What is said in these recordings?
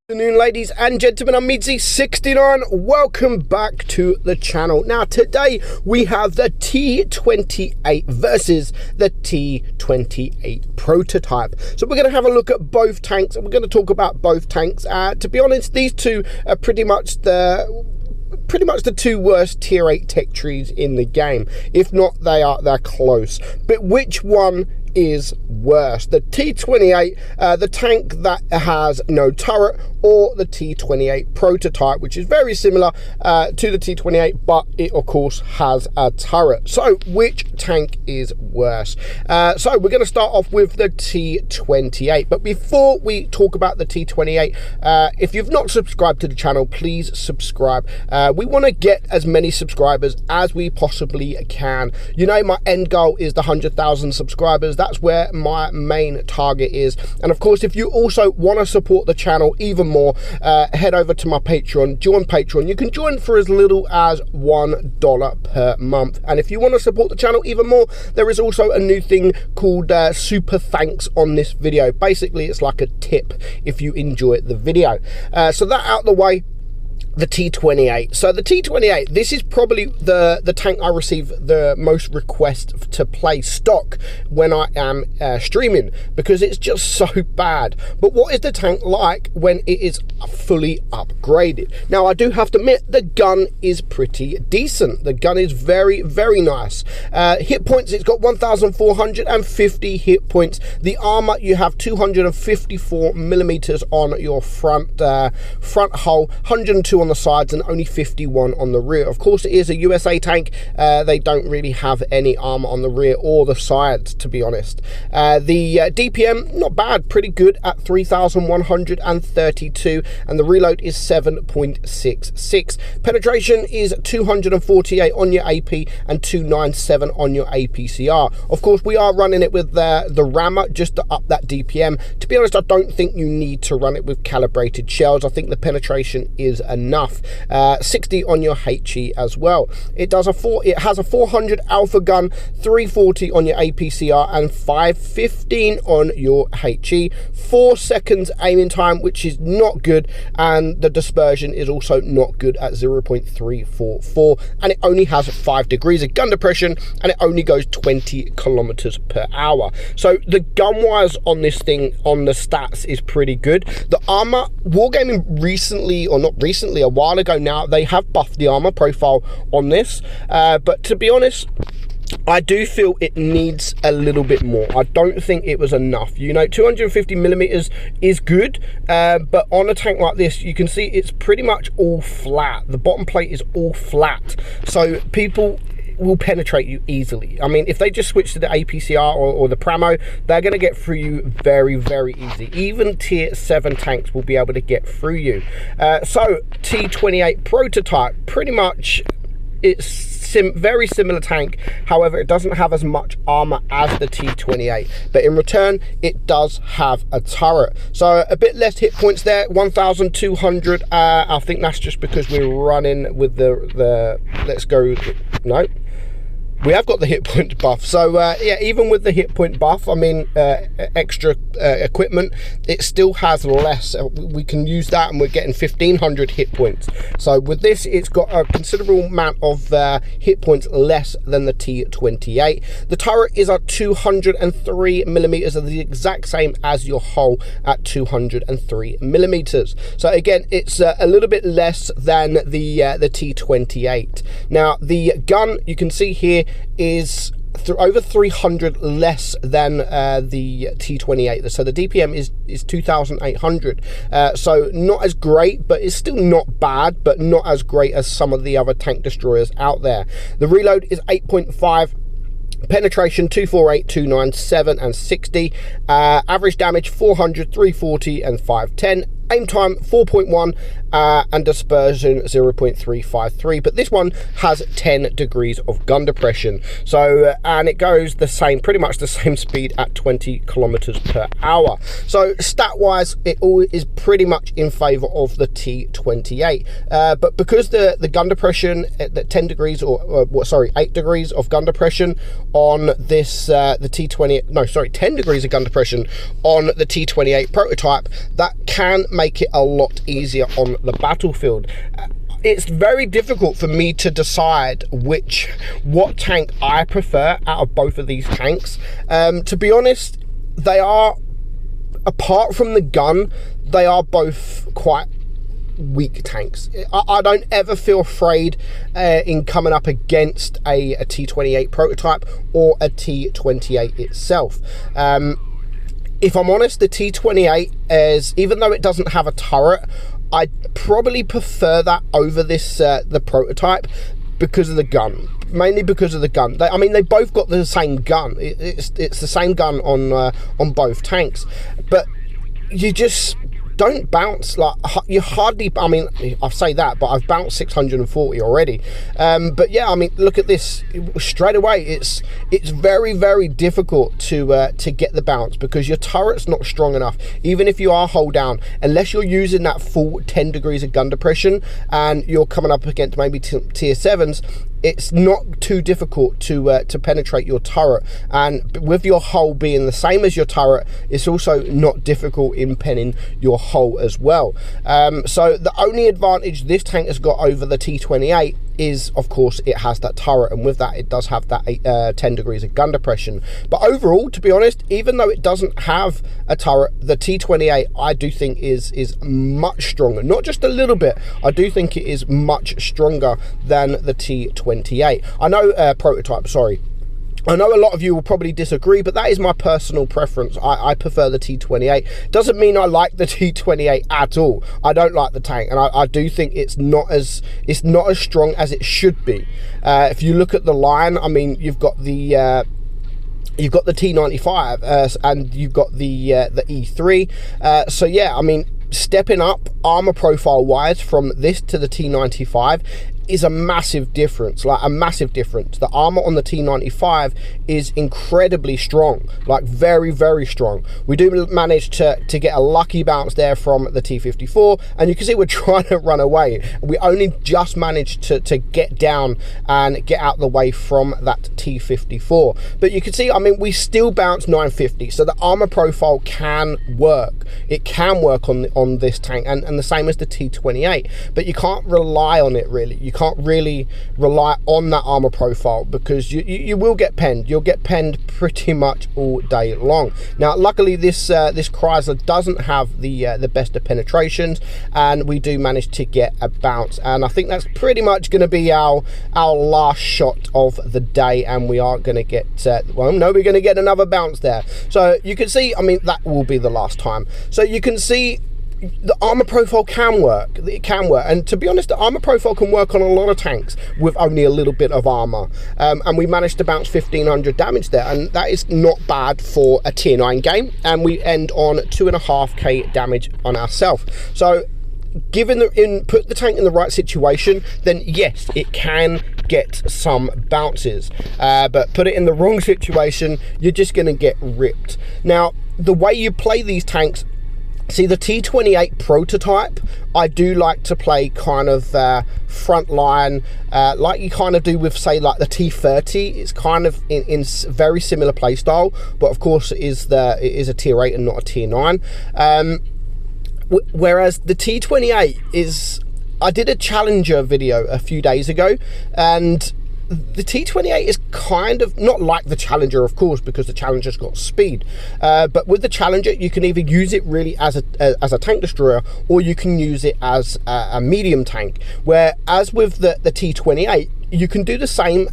Good afternoon, ladies and gentlemen. I'm meadsyreplays. Welcome back to the channel. Now today we have the T28 versus the T28 prototype. So we're going to have a look at both tanks and we're going to talk about both tanks. To be honest, these two are pretty much the two worst tier 8 tech trees in the game. If not, they're close. But which one is worse? The T28, the tank that has no turret, or the T28 prototype, which is very similar to the T28, but it of course has a turret. So which tank is worse? So we're going to start off with the T28, but before we talk about the T28, if you've not subscribed to the channel, please subscribe. We want to get as many subscribers as we possibly can. You know, my end goal is the 100,000 subscribers. That's where my main target is. And of course, if you also want to support the channel even more, head over to my Patreon, join Patreon. You can join for as little as $1 per month. And if you want to support the channel even more, there is also a new thing called super thanks on this video. Basically, it's like a tip if you enjoy the video. So that out the way, the T28. So the T28, this is probably the tank I receive the most requests to play stock when I am streaming, because it's just so bad. But what is the tank like when it is fully upgraded? Now, I do have to admit, the gun is pretty decent. The gun is very, very nice. Hit points, it's got 1,450 hit points. The armor, you have 254 millimeters on your front hull, 102 on the sides, and only 51 on the rear. Of course, it is a USA tank. They don't really have any armor on the rear or the sides, to be honest. The DPM, not bad, pretty good at 3,132, and the reload is 7.66. Penetration is 248 on your AP and 297 on your APCR. Of course, we are running it with the rammer just to up that DPM. To be honest, I don't think you need to run it with calibrated shells. I think the penetration is enough. 60 on your HE as well. It has a 400 alpha gun, 340 on your APCR, and 515 on your HE. 4 seconds aiming time, which is not good, and the dispersion is also not good at 0.344, and it only has 5 degrees of gun depression, and it only goes 20 kilometers per hour. So the gun wise on this thing, on the stats, is pretty good. The armor, Wargaming recently, or not recently, a while ago now, they have buffed the armor profile on this, but to be honest, I do feel it needs a little bit more. I don't think it was enough. You know, 250 millimeters is good, but on a tank like this, you can see it's pretty much all flat. The bottom plate is all flat, so people will penetrate you easily. I mean, if they just switch to the APCR or the Pramo, they're going to get through you very, very easy. Even tier 7 tanks will be able to get through you. So T28 prototype, pretty much it's very similar tank. However, it doesn't have as much armor as the T28, but in return it does have a turret, so a bit less hit points there, 1,200. I think that's just because we're running with the let's go, no, we have got the hit point buff. So yeah, even with the hit point buff, I mean, extra equipment, it still has less. We can use that, and we're getting 1,500 hit points. So with this, it's got a considerable amount of hit points less than the T28. The turret is at 203 millimeters, the exact same as your hull at 203 millimeters. So again, it's a little bit less than the T28. Now the gun, you can see here, is over 300 less than the T28. So the DPM is 2,800. So not as great, but it's still not bad, but not as great as some of the other tank destroyers out there. The reload is 8.5. Penetration 248, 297, and 60. Average damage 400, 340, and 510. Aim time 4.1, and dispersion 0.353, but this one has 10 degrees of gun depression. So and it goes the same, pretty much the same speed at 20 kilometers per hour. So stat wise, it all is pretty much in favor of the T28, but because the gun depression at 10 degrees sorry, 8 degrees of gun depression on this the T28, no sorry, 10 degrees of gun depression on the T28 prototype, that can make it a lot easier on the battlefield. It's very difficult for me to decide what tank I prefer out of both of these tanks. To be honest, they are, apart from the gun, they are both quite weak tanks. I don't ever feel afraid in coming up against a T28 prototype or a T28 itself. If I'm honest, the T28 is, even though it doesn't have a turret, I probably prefer that over this the prototype because of the gun. Mainly because of the gun. I mean, they both got the same gun. It's the same gun on both tanks, but you just don't bounce, like, you hardly, I mean, I say that, but I've bounced 640 already. But yeah, I mean, look at this straight away. It's very, very difficult to get the bounce because your turret's not strong enough. Even if you are hold down, unless you're using that full 10 degrees of gun depression and you're coming up against maybe tier 7s, it's not too difficult to penetrate your turret, and with your hull being the same as your turret, it's also not difficult in penning your hull as well. So the only advantage this tank has got over the T28 is, of course, it has that turret, and with that it does have that 10 degrees of gun depression. But overall, to be honest, even though it doesn't have a turret, the T28 I do think is much stronger. Not just a little bit, I do think it is much stronger than the T28. I know prototype, sorry. I know a lot of you will probably disagree, but that is my personal preference. I prefer the T28. Doesn't mean I like the T28 at all. I don't like the tank, and I do think it's not as strong as it should be. If you look at the line, I mean, you've got the T95 and you've got the E3. So yeah, I mean, stepping up armor profile wise from this to the T95 is a massive difference, like a massive difference. The armor on the T95 is incredibly strong, like very, very strong. We do manage to get a lucky bounce there from the T54, and you can see we're trying to run away. We only just managed to get down and get out the way from that T54. But you can see, I mean, we still bounce 950, so the armor profile can work. It can work on this tank, and the same as the T28, but you can't rely on it really. You can't really rely on that armor profile because you will get penned. You'll get penned pretty much all day long. Now, luckily, this Chrysler doesn't have the best of penetrations, and we do manage to get a bounce. And I think that's pretty much going to be our last shot of the day, and we are going to get well, no, we're going to get another bounce there. So you can see, I mean, that will be the last time. So you can see the armor profile can work. It can work, and to be honest, the armor profile can work on a lot of tanks with only a little bit of armor, and we managed to bounce 1500 damage there, and that is not bad for a tier 9 game, and we end on 2.5k damage on ourselves. So given put the tank in the right situation, then yes, it can get some bounces, but put it in the wrong situation, you're just going to get ripped. Now, the way you play these tanks, see, the T28 prototype, I do like to play kind of front line, like you kind of do with, say, like the T30. It's kind of in very similar play style, but of course it is a tier 8 and not a tier 9. Whereas the T28 is, I did a Challenger video a few days ago, and the T28 is kind of not like the Challenger, of course, because the Challenger's got speed, but with the Challenger you can either use it really as a tank destroyer, or you can use it as a medium tank. Whereas with the T28, you can do the same.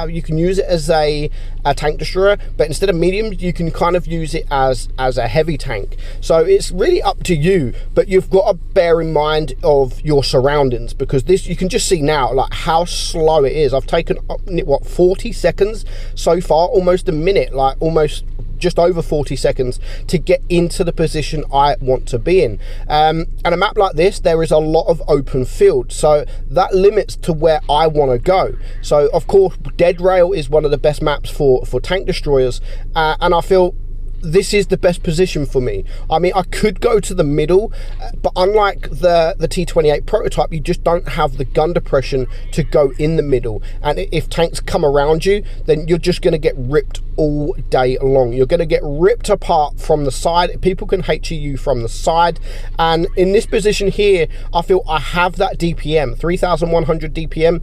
You can use it as a tank destroyer, but instead of mediums, you can kind of use it as a heavy tank. So it's really up to you, but you've got to bear in mind of your surroundings, because this, you can just see now like how slow it is. I've taken what, 40 seconds so far, almost a minute, like almost just over 40 seconds to get into the position I want to be in. And a map like this, there is a lot of open field, so that limits to where I want to go. So of course, Dead Rail is one of the best maps for tank destroyers, and I feel this is the best position for me. I mean, I could go to the middle, but unlike the T28 prototype, you just don't have the gun depression to go in the middle. And if tanks come around you, then you're just going to get ripped all day long. You're going to get ripped apart from the side. People can HE you from the side. And in this position here, I feel I have that DPM, 3,100 DPM.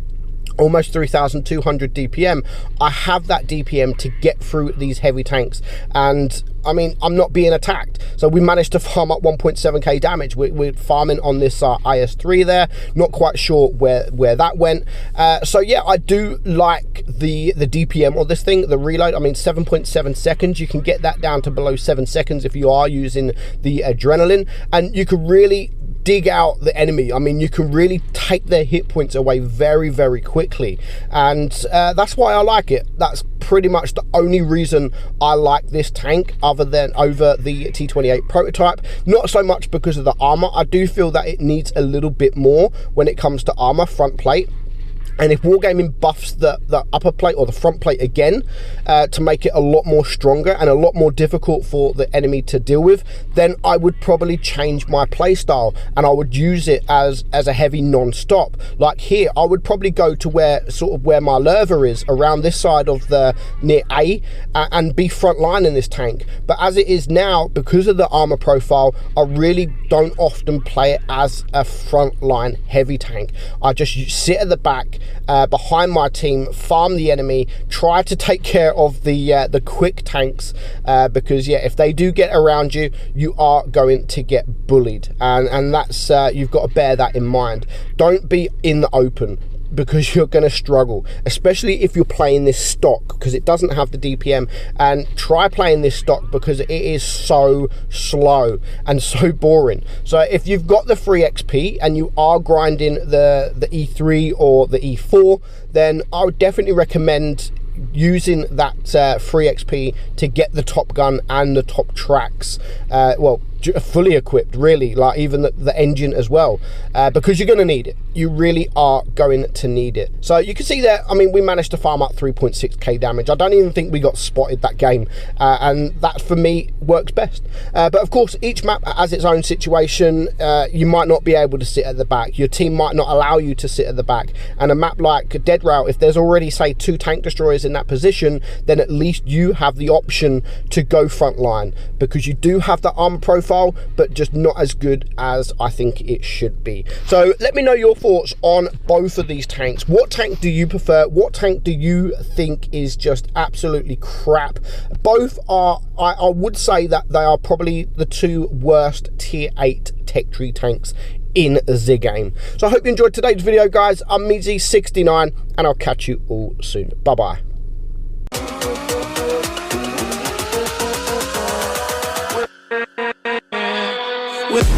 Almost 3,200 DPM. I have that DPM to get through these heavy tanks, and I mean, I'm not being attacked. So we managed to farm up 1.7k damage. We're farming on this IS-3 there. Not quite sure where that went. So yeah, I do like the DPM on this thing, the reload. I mean, 7.7 seconds. You can get that down to below 7 seconds if you are using the adrenaline, and you can really dig out the enemy. I mean, you can really take their hit points away very, very quickly, and that's why I like it. That's pretty much the only reason I like this tank over the T28 prototype. Not so much because of the armor. I do feel that it needs a little bit more when it comes to armor, front plate. And if Wargaming buffs the upper plate or the front plate again to make it a lot more stronger and a lot more difficult for the enemy to deal with, then I would probably change my play style and I would use it as a heavy non-stop. Like here, I would probably go to where my lurver is, around this side of the near A, and be front line in this tank. But as it is now, because of the armor profile, I really don't often play it as a front line heavy tank. I just sit at the back, behind my team, farm the enemy, try to take care of the quick tanks, because yeah, if they do get around you, you are going to get bullied, and that's you've got to bear that in mind. Don't be in the open, because you're going to struggle, especially if you're playing this stock, because it doesn't have the DPM. And try playing this stock because it is so slow and so boring. So if you've got the free XP and you are grinding the E3 or the E4, then I would definitely recommend using that free XP to get the top gun and the top tracks, well, fully equipped, really, like even the engine as well, because you're going to need it. You really are going to need it. So you can see there, I mean, we managed to farm up 3.6k damage. I don't even think we got spotted that game, and that for me works best. But of course, each map has its own situation. You might not be able to sit at the back. Your team might not allow you to sit at the back. And a map like Dead Rail, if there's already, say, 2 tank destroyers in that position, then at least you have the option to go front line, because you do have the armor profile, but just not as good as I think it should be. So let me know your thoughts on both of these tanks. What tank do you prefer? What tank do you think is just absolutely crap? Both are, I would say that they are probably the 2 worst tier 8 tech tree tanks in the game. So I hope you enjoyed today's video, guys. I'm meadsyreplays, and I'll catch you all soon. Bye bye. With